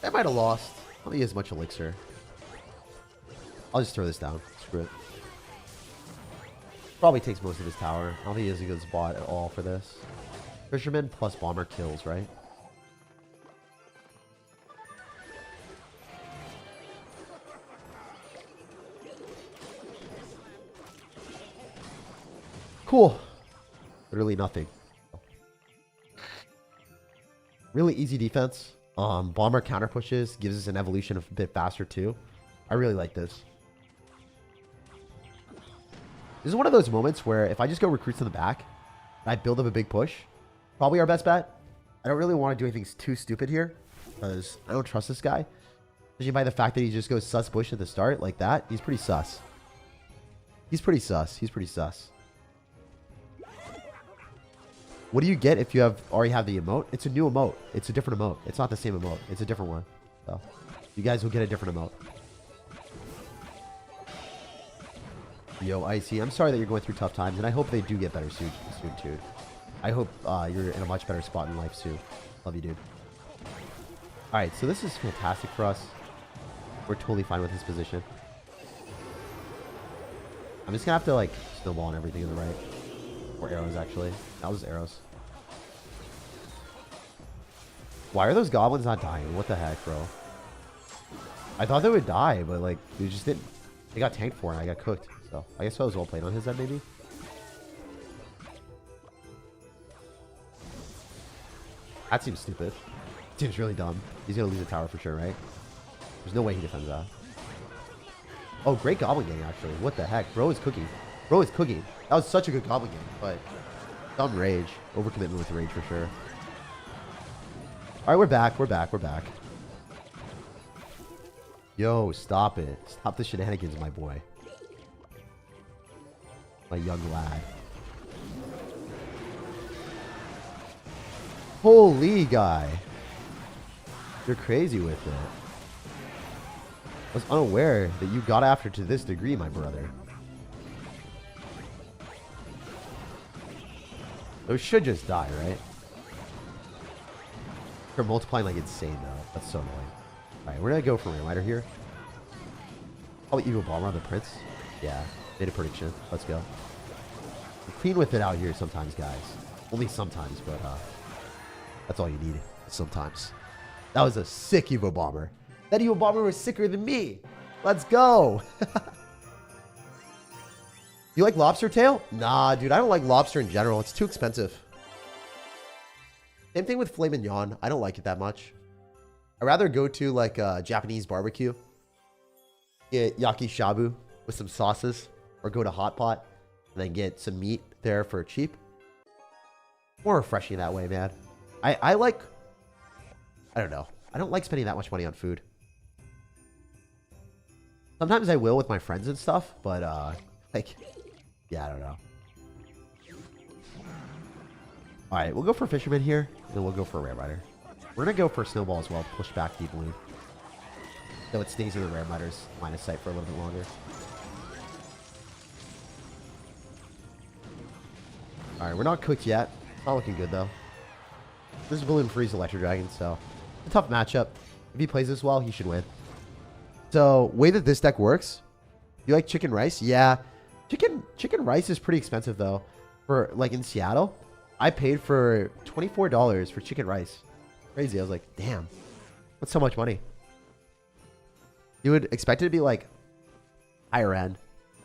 I might have lost. I don't think he has much elixir. I'll just throw this down. Screw it. Probably takes most of his tower. I don't think he has a good spot at all for this. Fisherman plus bomber kills, right? Cool. Literally nothing. Really easy defense. Bomber counter pushes, gives us an evolution a bit faster too. I really like this. This is one of those moments where if I just go recruits in the back, and I build up a big push, probably our best bet. I don't really want to do anything too stupid here, because I don't trust this guy. Judging by the fact that he just goes sus bush at the start like that, he's pretty sus. He's pretty sus. He's pretty sus. What do you get if you already have the emote? It's a new emote. It's a different emote. It's not the same emote. It's a different one. So you guys will get a different emote. Yo, Icy, I'm sorry that you're going through tough times, and I hope they do get better soon too. I hope you're in a much better spot in life soon. Love you, dude. Alright, so this is fantastic for us. We're totally fine with his position. I'm just gonna have to like snowball and everything in the right. Or arrows, actually. That was arrows. Why are those goblins not dying? What the heck, bro? I thought they would die, but like, they just didn't. They got tanked for and I got cooked. So, I guess I was well played on his end, maybe. That seems stupid. Seems really dumb. He's gonna lose a tower for sure, right? There's no way he defends that. Oh, great goblin game, actually. What the heck? Bro is cooking. Bro is cooking. That was such a good goblin game, but dumb rage. Overcommitment with rage for sure. Alright, we're back. We're back. We're back. Yo, stop it. Stop the shenanigans, my boy. My young lad. Holy guy. You're crazy with it. I was unaware that you got after to this degree, my brother. Those should just die, right? They're multiplying like insane, though. That's so annoying. Alright, we're gonna go for Ram Rider here. Probably Evil Bomber on the Prince. Yeah, made a prediction. Let's go. We're clean with it out here sometimes, guys. Only sometimes, but that's all you need. sometimes. That was a sick Evo Bomber. That Evo Bomber was sicker than me. Let's go. You like lobster tail? Nah, dude, I don't like lobster in general. It's too expensive. Same thing with filet mignon. I don't like it that much. I'd rather go to like a Japanese barbecue, get yaki shabu with some sauces, or go to hot pot and then get some meat there for cheap. More refreshing that way, man. I like, I don't know. I don't like spending that much money on food. Sometimes I will with my friends and stuff, but like, yeah, I don't know. All right, we'll go for Fisherman here, and then we'll go for Ram Rider. We're going to go for Snowball as well, push back Deep Blue. So it stays in the Ram Rider's line of sight for a little bit longer. All right, we're not cooked yet. Not looking good, though. This is Balloon Freeze Electro Dragon, so it's a tough matchup. If he plays this well, he should win. So, way that this deck works, you like chicken rice? Yeah. Chicken rice is pretty expensive, though. For, like, in Seattle, I paid for $24 for chicken rice. Crazy. I was like, damn. That's so much money. You would expect it to be, like, higher end.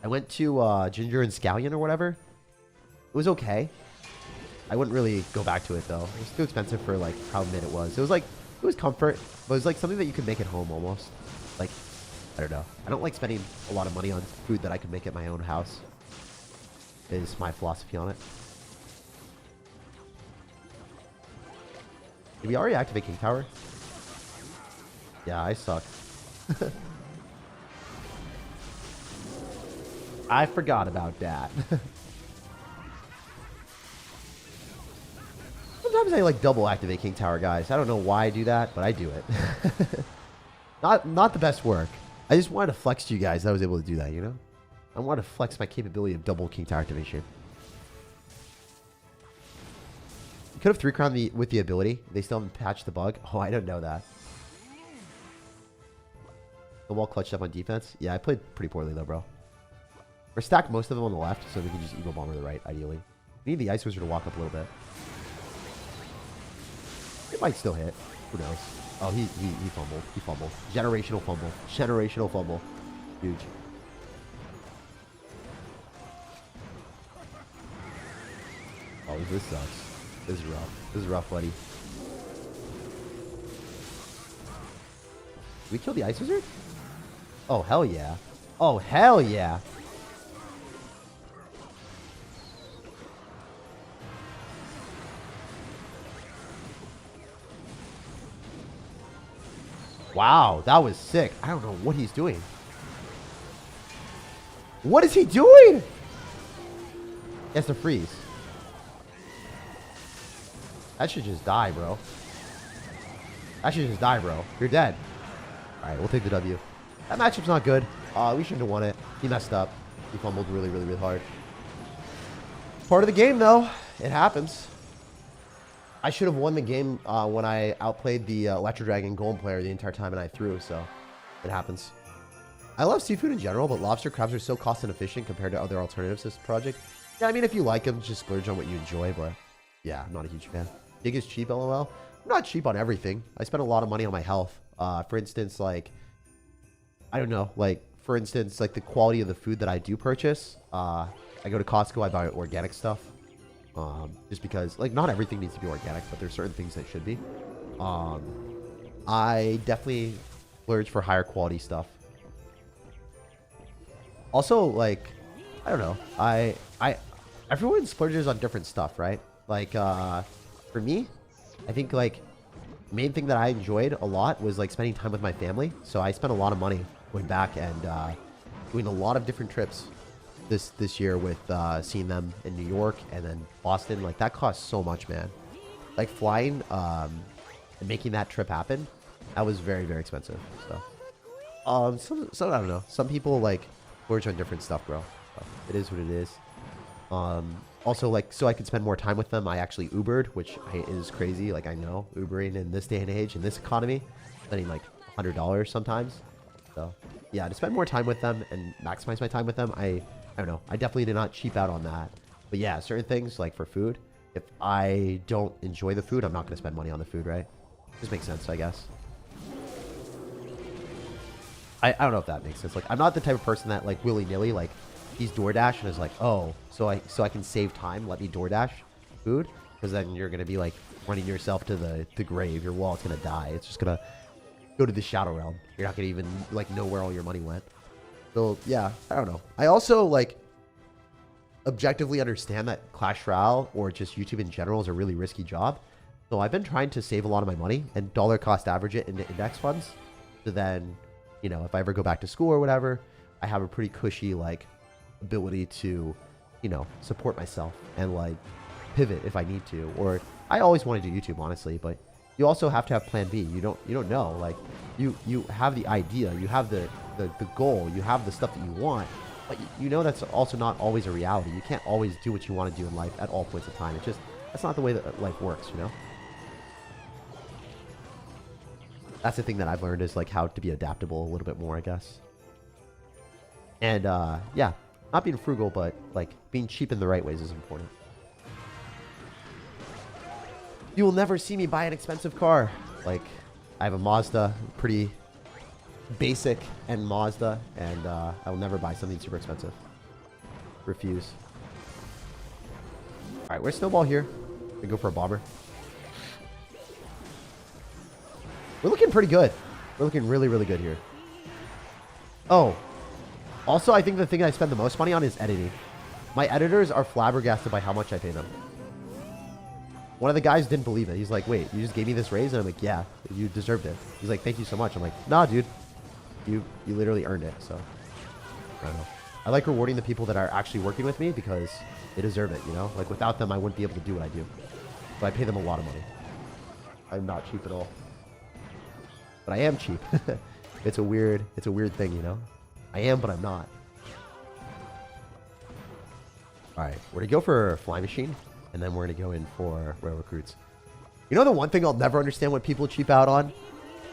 I went to Ginger and Scallion or whatever. It was okay. I wouldn't really go back to it, though. It was too expensive for, like, how mid it was. It was comfort, but it was, like, something that you could make at home almost. Like, I don't know. I don't like spending a lot of money on food that I could make at my own house. Is my philosophy on it. Did we already activate King Tower? Yeah, I suck. I forgot about that. Sometimes I like double activate King Tower, guys. I don't know why I do that, but I do it. Not the best work. I just wanted to flex to you guys that I was able to do that, you know? I wanted to flex my capability of double King Tower activation. You could have 3-crowned with the ability. They still haven't patched the bug. Oh, I don't know that. The wall clutched up on defense. Yeah, I played pretty poorly though, bro. We're stacked most of them on the left, so we can just Evo Bomber the right, ideally. We need the Ice Wizard to walk up a little bit. It might still hit. Who knows? Oh, he fumbled. He fumbled. Generational fumble. Generational fumble. Huge. Oh, this sucks. This is rough. This is rough, buddy. Did we kill the Ice Wizard? Oh, hell yeah. Oh, hell yeah. Wow, that was sick. I don't know what he's doing. What is he doing? He has to freeze. That should just die, bro. That should just die, bro. You're dead. All right, we'll take the W. That matchup's not good. We shouldn't have won it. He messed up. He fumbled really, really, really hard. Part of the game, though. It happens. I should have won the game when I outplayed the Electro Dragon Golem player the entire time and I threw, so it happens. I love seafood in general, but lobster crabs are so cost inefficient compared to other alternatives to this project. Yeah, I mean, if you like them, just splurge on what you enjoy, but yeah, I'm not a huge fan. Dig is cheap, LOL. I'm not cheap on everything. I spend a lot of money on my health. For instance, like, I don't know, like, for instance, like the quality of the food that I do purchase. I go to Costco, I buy organic stuff. Just because, like, not everything needs to be organic, but there's certain things that should be. I definitely splurge for higher quality stuff. Also, like, I don't know. Everyone splurges on different stuff, right? Like, for me, I think, like, main thing that I enjoyed a lot was, like, spending time with my family. So I spent a lot of money going back and doing a lot of different trips this year with seeing them in New York and then Boston. Like, that cost so much, man. Like, flying and making that trip happen, that was very, very expensive. So I don't know. Some people, like, splurge on different stuff, bro. So it is what it is. Also, like, so I could spend more time with them, I actually Ubered, which is crazy. Like, I know Ubering in this day and age, in this economy, spending like $100 sometimes. So yeah, to spend more time with them and maximize my time with them, I don't know. I definitely did not cheap out on that. But yeah, certain things, like for food, if I don't enjoy the food, I'm not going to spend money on the food, right? Just makes sense, I guess. I don't know if that makes sense. Like, I'm not the type of person that, like, willy-nilly, like, he's DoorDash and is like, oh, so I can save time, let me DoorDash food, because then you're gonna be like running yourself to the grave. Your wallet's gonna die. It's just gonna go to the shadow realm. You're not gonna even like know where all your money went. So yeah, I don't know. I also like objectively understand that Clash Royale or just YouTube in general is a really risky job. So I've been trying to save a lot of my money and dollar cost average it into index funds. So then, you know, if I ever go back to school or whatever, I have a pretty cushy like ability to, you know, support myself and like pivot if I need to. Or I always want to do YouTube, honestly, but you also have to have plan B. You don't know, like you have the idea, you have the goal, you have the stuff that you want, but you know that's also not always a reality. You can't always do what you want to do in life at all points of time. It's just, that's not the way that life works, you know? That's the thing that I've learned, is like how to be adaptable a little bit more, I guess. And yeah, not being frugal, but like being cheap in the right ways is important. You will never see me buy an expensive car. Like, I have a Mazda, pretty basic and Mazda, and I will never buy something super expensive. Refuse. All right, where's Snowball here? We go for a bomber. We're looking pretty good. We're looking really, really good here. Oh, also, I think the thing I spend the most money on is editing. My editors are flabbergasted by how much I pay them. One of the guys didn't believe it. He's like, wait, you just gave me this raise? And I'm like, yeah, you deserved it. He's like, thank you so much. I'm like, nah, dude. You literally earned it. So, I don't know. I like rewarding the people that are actually working with me because they deserve it, you know? Like, without them, I wouldn't be able to do what I do. But I pay them a lot of money. I'm not cheap at all. But I am cheap. It's a weird thing, you know? I am, but I'm not. All right, we're going to go for a fly machine. And then we're going to go in for rail recruits. You know the one thing I'll never understand what people cheap out on?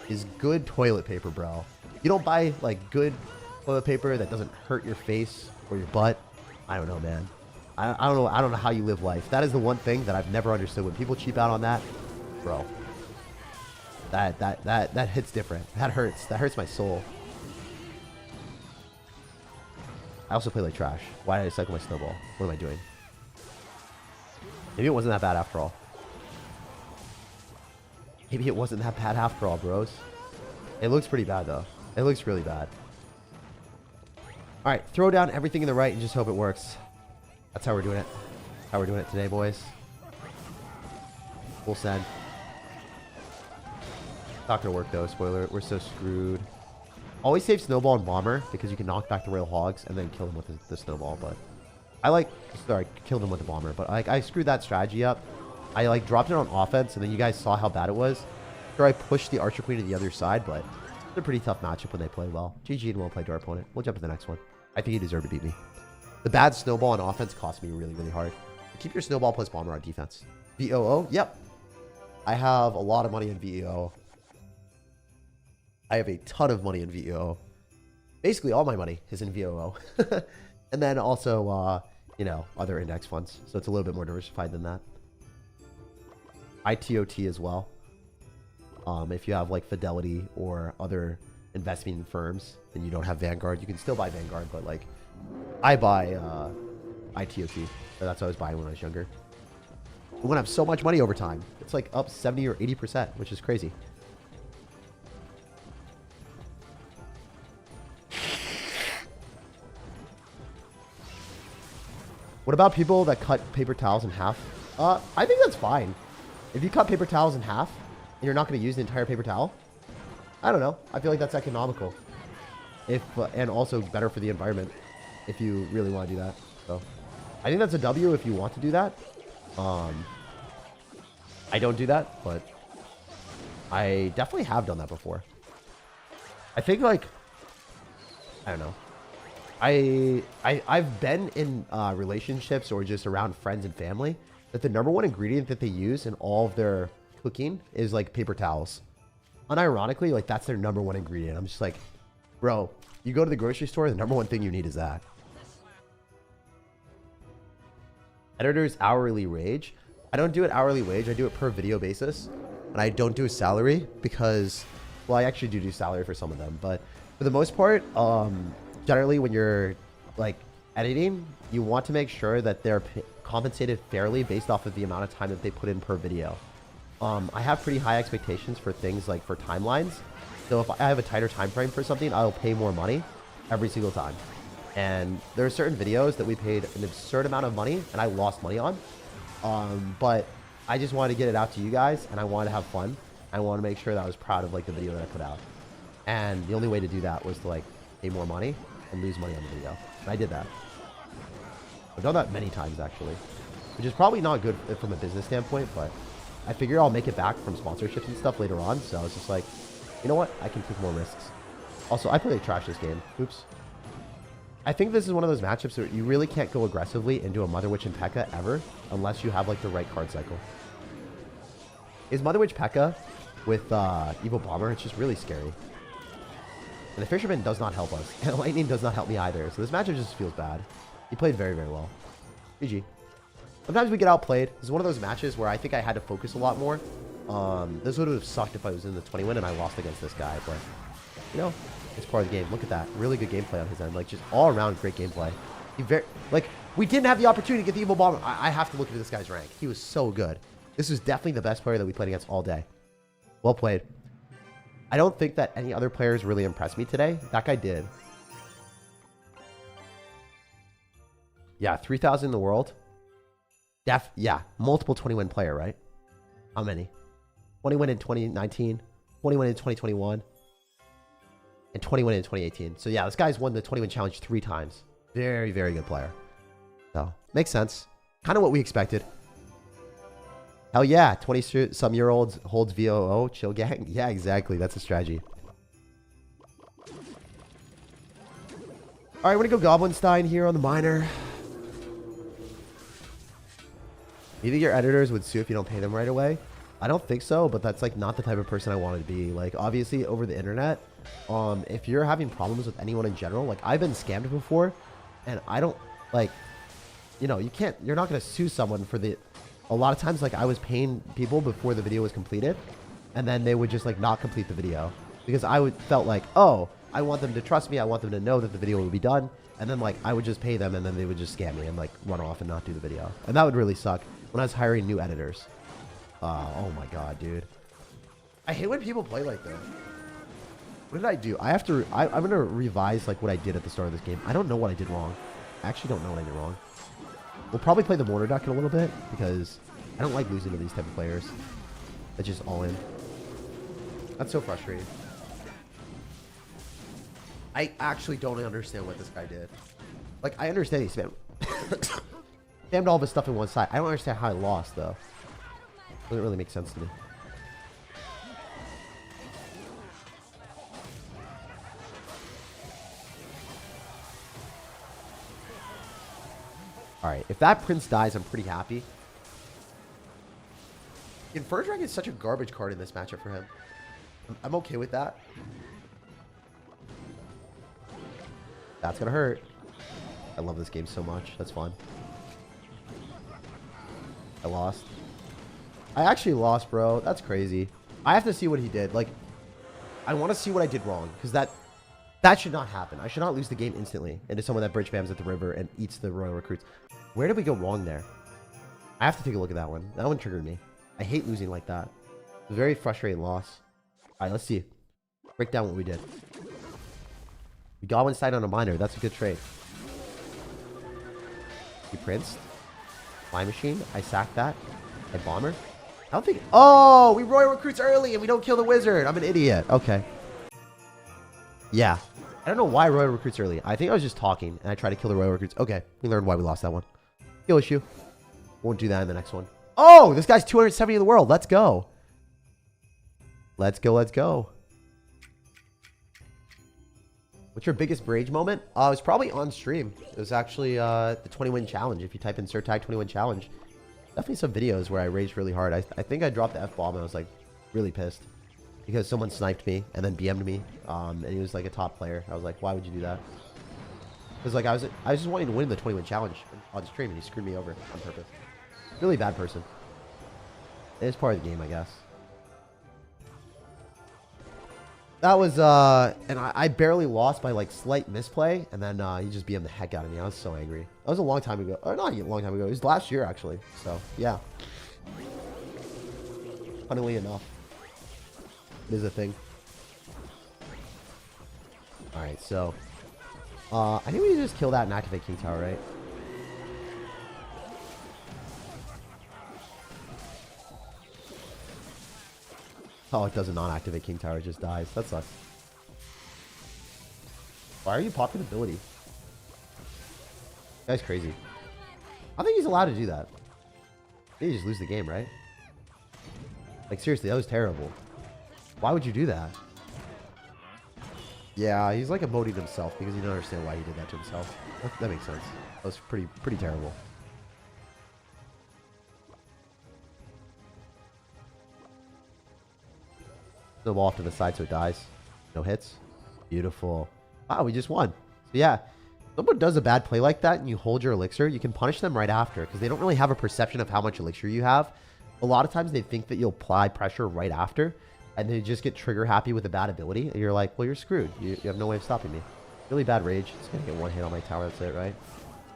Is good toilet paper, bro. You don't buy, like, good toilet paper that doesn't hurt your face or your butt. I don't know, man. I don't know how you live life. That is the one thing that I've never understood. When people cheap out on that, bro. That hits different. That hurts. That hurts my soul. I also play like trash. Why did I cycle my snowball? What am I doing? Maybe it wasn't that bad after all. Maybe it wasn't that bad after all, bros. It looks pretty bad, though. It looks really bad. All right, throw down everything in the right and just hope it works. That's how we're doing it. How we're doing it today, boys. Full send. Not gonna work, though. Spoiler, we're so screwed. Always save Snowball and Bomber because you can knock back the Rail Hogs and then kill them with the Snowball, but... I like, sorry, killed him with the bomber, but I screwed that strategy up. I like dropped it on offense, and then you guys saw how bad it was. Sure, I pushed the Archer Queen to the other side, but it's a pretty tough matchup when they play well. GG and well played to our opponent. We'll jump to the next one. I think he deserved to beat me. The bad snowball on offense cost me really, really hard. Keep your snowball plus bomber on defense. VOO? Yep. I have a lot of money in VOO. I have a ton of money in VOO. Basically, all my money is in VOO. And then also... you know, other index funds. So it's a little bit more diversified than that. ITOT as well. If you have like Fidelity or other investment firms and you don't have Vanguard, you can still buy Vanguard, but like I buy ITOT. So that's what I was buying when I was younger. I'm gonna have so much money over time. It's like up 70 or 80%, which is crazy. What about people that cut paper towels in half? I think that's fine. If you cut paper towels in half and you're not going to use the entire paper towel, I don't know. I feel like that's economical. And also better for the environment if you really want to do that. So I think that's a W if you want to do that. I don't do that, but I definitely have done that before. I think like, I don't know. I've been in relationships or just around friends and family that the #1 ingredient that they use in all of their cooking is like paper towels. Unironically, like that's their #1 ingredient. I'm just like, bro, you go to the grocery store, the #1 thing you need is that. Editor's hourly wage. I don't do it hourly wage. I do it per video basis. and I don't do salary because, well, I actually do salary for some of them, but for the most part, generally when you're like editing, you want to make sure that they're compensated fairly based off of the amount of time that they put in per video. I have pretty high expectations for things like for timelines. So if I have a tighter time frame for something, I'll pay more money every single time. And there are certain videos that we paid an absurd amount of money and I lost money on. But I just wanted to get it out to you guys and I wanted to have fun. I want to make sure that I was proud of like the video that I put out. And the only way to do that was to like pay more money and lose money on the video. And I did that. I've done that many times actually, which is probably not good from a business standpoint, but I figure I'll make it back from sponsorships and stuff later on. So I was just like, you know what? I can take more risks. Also, I play trash this game. Oops. I think this is one of those matchups where you really can't go aggressively into a Mother Witch and P.E.K.K.A. ever unless you have like the right card cycle. Is Mother Witch P.E.K.K.A. with Evil Bomber? It's just really scary. And the Fisherman does not help us. And Lightning does not help me either. So this matchup just feels bad. He played very, very well. GG. Sometimes we get outplayed. This is one of those matches where I think I had to focus a lot more. This would have sucked if I was in the 20 win and I lost against this guy. But, you know, it's part of the game. Look at that. Really good gameplay on his end. Like, just all around great gameplay. Like, we didn't have the opportunity to get the Evil Bomber. I have to look into this guy's rank. He was so good. This was definitely the best player that we played against all day. Well played. I don't think that any other players really impressed me today. That guy did. Yeah, 3,000 in the world. Yeah, multiple 20-win player, right? How many? 20-win in 2019, 20-win in 2021, and 20-win in 2018. So yeah, this guy's won the 20-win challenge 3 times. Very, very good player. So, makes sense. Kind of what we expected. Hell yeah, 20-some-year-olds holds VOO, chill gang. Yeah, exactly. That's a strategy. All right, we're going to go Goblinstein here on the minor. You think your editors would sue if you don't pay them right away? I don't think so, but that's like not the type of person I want to be. Like, obviously, over the internet, if you're having problems with anyone in general, like I've been scammed before, and I don't like, you know, you're not going to sue someone for the. A lot of times, like I was paying people before the video was completed, and then they would just like not complete the video because I felt like, oh, I want them to trust me. I want them to know that the video will be done, and then like I would just pay them, and then they would just scam me and like run off and not do the video, and that would really suck when I was hiring new editors. Oh my god, dude. I hate when people play like that. What did I do? I'm going to revise like what I did at the start of this game. I don't know what I did wrong. I actually don't know what I did wrong. We'll probably play the Mortar deck in a little bit because I don't like losing to these type of players. That's just all in. That's so frustrating. I actually don't understand what this guy did. Like, I understand he spammed all of his stuff in one side. I don't understand how I lost, though. Doesn't really make sense to me. Alright, if that Prince dies, I'm pretty happy. Infer Dragon is such a garbage card in this matchup for him. I'm okay with that. That's gonna hurt. I love this game so much. That's fun. I lost. I actually lost, bro. That's crazy. I have to see what he did. Like, I want to see what I did wrong. Because that should not happen. I should not lose the game instantly into someone that bridge spams at the river and eats the Royal Recruits. Where did we go wrong there? I have to take a look at that one. That one triggered me. I hate losing like that. It's a very frustrating loss. Alright, let's see. Break down what we did. We got one side on a minor. That's a good trade. We princed. Fly machine. I sacked that. I bomber. I don't think... Oh! We Royal Recruits early and we don't kill the wizard. I'm an idiot. Okay. Yeah. I don't know why Royal Recruits early. I think I was just talking and I tried to kill the Royal Recruits. Okay. We learned why we lost that one. Skill issue. Won't do that in the next one. Oh! This guy's 270 in the world. Let's go. Let's go. Let's go. What's your biggest rage moment? It was probably on stream. It was actually the 20-win challenge. If you type in SirTag 20-win challenge. Definitely some videos where I raged really hard. I think I dropped the F-bomb and I was like really pissed. Because someone sniped me and then BM'd me. And he was like a top player. I was like, why would you do that? Because like I was just wanting to win the 20-win challenge on stream and he screwed me over on purpose. Really bad person. It is part of the game, I guess. That was, and I barely lost by like slight misplay, and then he just BM'd the heck out of me. I was so angry. That was a long time ago. Or not a long time ago. It was last year, actually. So, yeah. Funnily enough. It is a thing. Alright, so. I think we need to just kill that and activate King Tower, right? Oh, it doesn't non-activate King Tower. It just dies. That sucks. Why are you popping ability? Guy's crazy. I think he's allowed to do that. You just lose the game, right? Like, seriously, that was terrible. Why would you do that? Yeah, he's like emoting himself because he doesn't understand why he did that to himself. That makes sense. That was pretty terrible. Snowball off to the side so it dies. No hits. Beautiful. Wow, we just won. So yeah, if someone does a bad play like that and you hold your elixir, you can punish them right after because they don't really have a perception of how much elixir you have. A lot of times they think that you'll apply pressure right after and they just get trigger happy with a bad ability and you're like, well, you're screwed. You have no way of stopping me. Really bad rage. It's going to get one hit on my tower. That's it, right?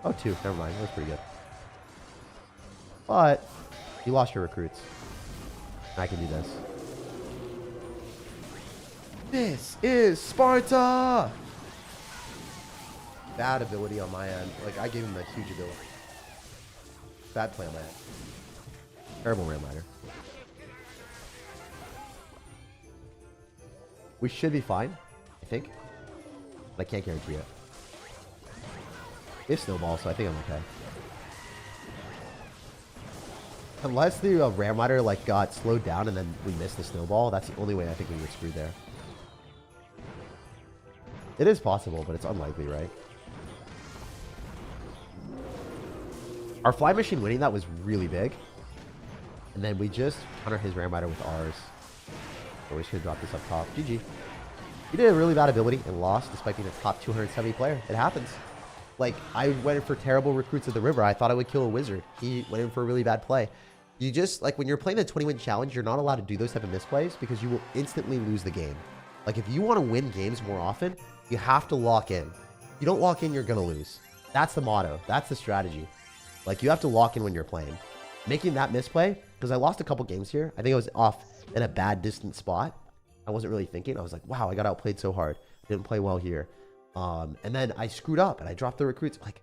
Oh, two. Never mind. That was pretty good. But you lost your recruits. I can do this. This is Sparta! Bad ability on my end. Like, I gave him a huge ability. Bad play on my end. Terrible Ram Rider. We should be fine, I think. But I can't guarantee it. It's Snowball, so I think I'm okay. Unless the Ram Rider, like, got slowed down and then we missed the Snowball, that's the only way I think we were screwed there. It is possible, but it's unlikely, right? Our fly machine winning that was really big. And then we just counter his Ram Rider with ours. So we should drop this up top. GG. He did a really bad ability and lost despite being a top 270 player. It happens. Like, I went in for terrible recruits at the river. I thought I would kill a wizard. He went in for a really bad play. You just, like, when you're playing the 20-win challenge, you're not allowed to do those type of misplays because you will instantly lose the game. Like, if you want to win games more often, you have to lock in. If you don't lock in, you're going to lose. That's the motto. That's the strategy. Like, you have to lock in when you're playing. Making that misplay, because I lost a couple games here. I think I was off in a bad distant spot. I wasn't really thinking. I was like, wow, I got outplayed so hard. Didn't play well here. And then I screwed up and I dropped the recruits. Like,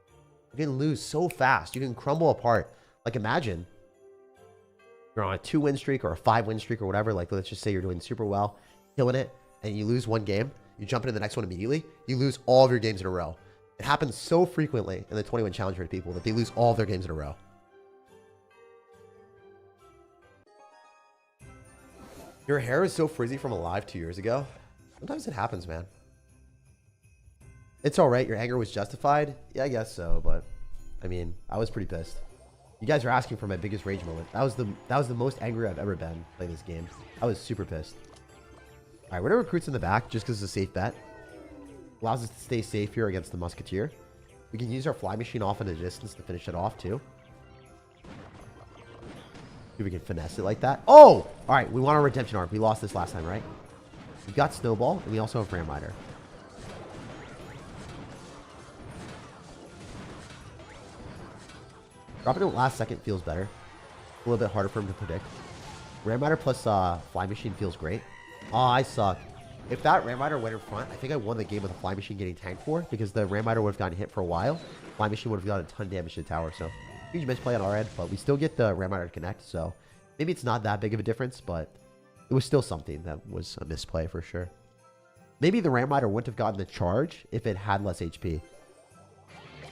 you can lose so fast. You can crumble apart. Like, imagine you're on a 2-win streak or a 5-win streak or whatever. Like, let's just say you're doing super well, killing it, and you lose one game. You jump into the next one immediately. You lose all of your games in a row. It happens so frequently in the 20-win challenge for people that they lose all of their games in a row. Your hair is so frizzy from a live 2 years ago. Sometimes it happens, man. It's all right. Your anger was justified. Yeah, I guess so. But I mean, I was pretty pissed. You guys are asking for my biggest rage moment. That was the most angry I've ever been playing this game. I was super pissed. All right, we're gonna recruits in the back just because it's a safe bet. Allows us to stay safe here against the musketeer. We can use our fly machine off in the distance to finish it off too. See if we can finesse it like that. Oh! All right, we want our redemption arc. We lost this last time, right? We got Snowball, and we also have Ram Rider. Dropping it last second feels better. A little bit harder for him to predict. Ram Rider plus Fly Machine feels great. Oh, I suck. If that Ram Rider went in front, I think I won the game with the Fly Machine getting tanked for because the Ram Rider would have gotten hit for a while. Fly Machine would have gotten a ton of damage to the tower, so huge misplay on our end, but we still get the Ram Rider to connect, so maybe it's not that big of a difference, but it was still something that was a misplay for sure. Maybe the Ram Rider wouldn't have gotten the charge if it had less HP.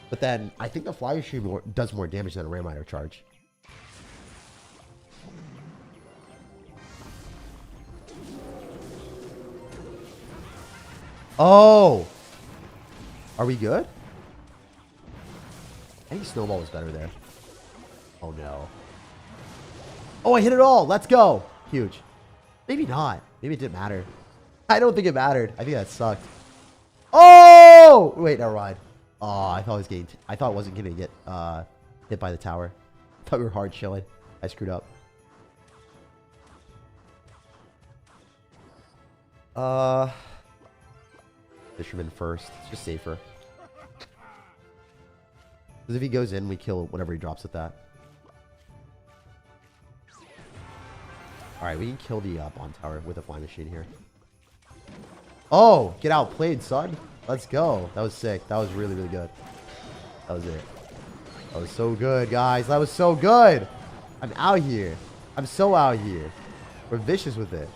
But then, I think the Fly Machine does more damage than a Ram Rider charge. Oh! Are we good? I think Snowball was better there. Oh no. Oh, I hit it all! Let's go! Huge. Maybe not. Maybe it didn't matter. I don't think it mattered. I think that sucked. Oh! Wait, never mind. Oh, I thought it wasn't gonna get hit by the tower. I thought we were hard chilling. I screwed up. Fisherman first. It's just safer. Because if he goes in, we kill whatever he drops with that. Alright, we can kill the bond tower with a flying machine here. Oh! Get outplayed, son! Let's go. That was sick. That was really, really good. That was it. That was so good, guys. That was so good! I'm out here. I'm so out here. We're vicious with it.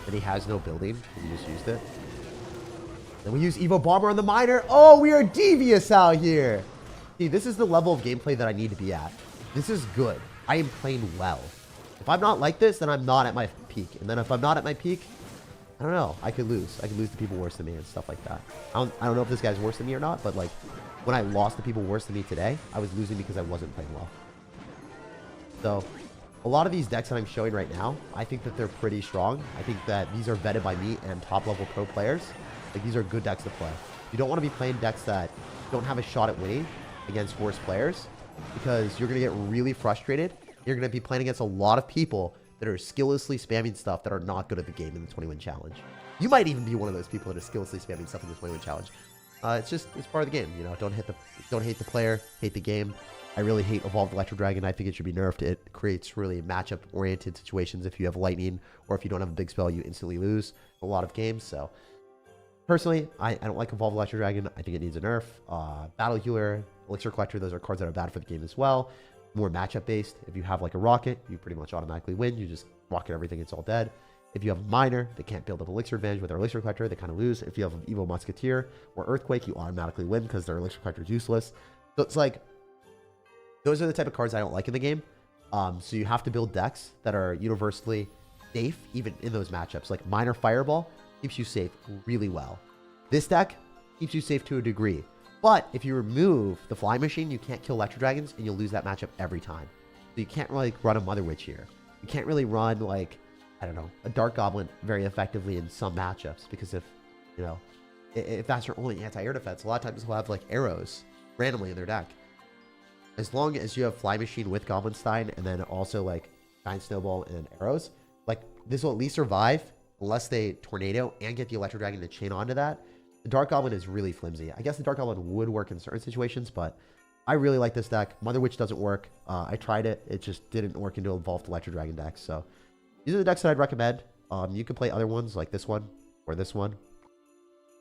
And he has no building. We just used it. Then we use Evo Bomber on the miner. Oh, we are devious out here. See, this is the level of gameplay that I need to be at. This is good. I am playing well. If I'm not like this, then I'm not at my peak. And then if I'm not at my peak, I don't know. I could lose. I could lose to people worse than me and stuff like that. I don't know if this guy's worse than me or not, but like when I lost to people worse than me today, I was losing because I wasn't playing well. So a lot of these decks that I'm showing right now, I think that they're pretty strong. I think that these are vetted by me and top level pro players. Like these are good decks to play. You don't want to be playing decks that don't have a shot at winning against worse players because you're going to get really frustrated. You're going to be playing against a lot of people that are skilllessly spamming stuff that are not good at the game in the 20-win challenge. You might even be one of those people that are skilllessly spamming stuff in the 20-win challenge. It's part of the game, you know. Don't hate the player, hate the game. I really hate Evolved Electro Dragon. I think it should be nerfed. It creates really matchup-oriented situations. If you have lightning or if you don't have a big spell, you instantly lose a lot of games. So personally, I don't like Evolved Electro Dragon. I think it needs a nerf. Battle Healer, Elixir Collector, those are cards that are bad for the game as well. More matchup based. If you have like a rocket, you pretty much automatically win. You just rocket everything, it's all dead. If you have a miner, they can't build up elixir advantage with their elixir collector, they kind of lose. If you have an Evo Musketeer or Earthquake, you automatically win because their elixir collector is useless. So it's like those are the type of cards I don't like in the game. So you have to build decks that are universally safe even in those matchups. Like Miner Fireball keeps you safe really well. This deck keeps you safe to a degree. But if you remove the flying machine, you can't kill Electro Dragons, and you'll lose that matchup every time. So you can't really run a Mother Witch here. You can't really run, like, I don't know, a Dark Goblin very effectively in some matchups. Because if, you know, if that's your only anti-air defense, a lot of times they'll have, like, arrows randomly in their deck. As long as you have Fly Machine with Goblinstein, and then also, like, Giant Snowball and arrows, like, this will at least survive unless they Tornado and get the Electro Dragon to chain onto that. The Dark Goblin is really flimsy. I guess the Dark Goblin would work in certain situations, but I really like this deck. Mother Witch doesn't work. I tried it. It just didn't work into Evolved Electro Dragon decks. So these are the decks that I'd recommend. You can play other ones like this one or this one.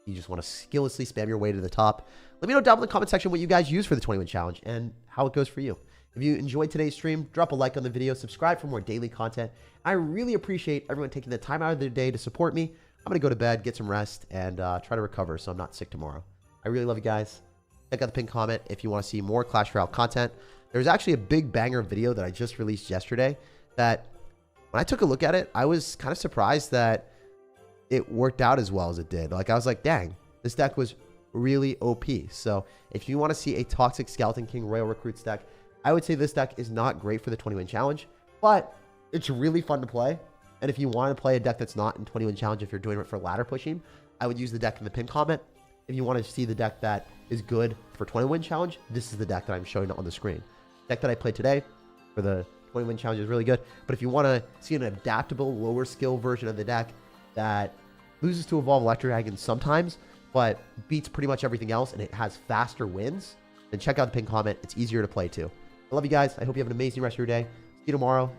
You just want to skilllessly spam your way to the top. Let me know down in the comment section what you guys use for the 20-win challenge and how it goes for you. If you enjoyed today's stream, drop a like on the video, subscribe for more daily content. I really appreciate everyone taking the time out of their day to support me. I'm going to go to bed, get some rest, and try to recover so I'm not sick tomorrow. I really love you guys. Check out the pinned comment if you want to see more Clash Royale content. There's actually a big banger video that I just released yesterday that when I took a look at it, I was kind of surprised that it worked out as well as it did. Like, I was like, dang, this deck was really OP. So if you want to see a Toxic Skeleton King Royal Recruits deck, I would say this deck is not great for the 20-win challenge, but it's really fun to play. And if you want to play a deck that's not in 20-win challenge, if you're doing it for ladder pushing, I would use the deck in the pinned comment. If you want to see the deck that is good for 20-win challenge, this is the deck that I'm showing on the screen. The deck that I played today for the 20-win challenge is really good. But if you want to see an adaptable, lower skill version of the deck that loses to Evolve Electro Dragon sometimes, but beats pretty much everything else and it has faster wins, then check out the pinned comment. It's easier to play too. I love you guys. I hope you have an amazing rest of your day. See you tomorrow.